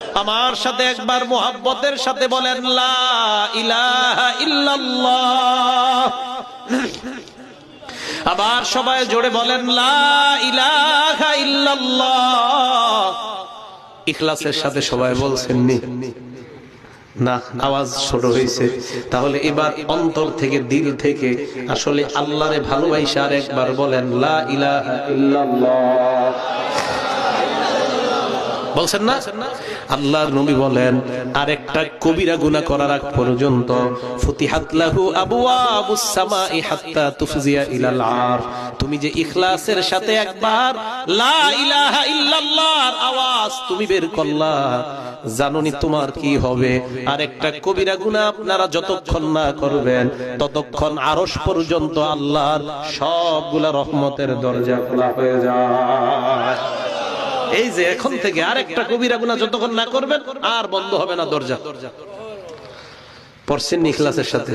আমার সাথে একবার মুহাব্বতের সাথে বলেন লা ইলাহা ইল্লাল্লাহ। আবার সবাই জোরে বলেন লা ইলাহা ইল্লাল্লাহ। ইখলাসের সাথে সবাই বলছেন নি না, আওয়াজ ছোট হয়েছে। তাহলে এবার অন্তর থেকে, দিল থেকে আসলে আল্লাহরে ভালোবাসা আর একবার বলেন লা ইলাহা ইল্লাল্লাহ। বলছেন না? আল্লাহর নবী বলেন আর একটা কবিরা গুনাহ করার আগ পর্যন্ত ফুতিহাত লাহু আবওয়াবুস সামাই হাত্তা তুফজিয়া ইলাল আর। তুমি যে ইখলাসের সাথে একবার লা ইলাহা ইল্লাল্লাহর আওয়াজ তুমি বের করলা, জানোনি তোমার কি হবে? আর একটা কবিরা গুনাহ আপনারা যতক্ষণ না করবেন ততক্ষণ আরশ পর্যন্ত আল্লাহর সবগুলা রহমতের দরজা খোলা হয়ে যায়। এই যে এখন থেকে আরেকটা কবিরা গুনাহ যতক্ষণ না করবেন আর বন্ধ হবে না দরজা। পড়ছেন ইখলাসের সাথে।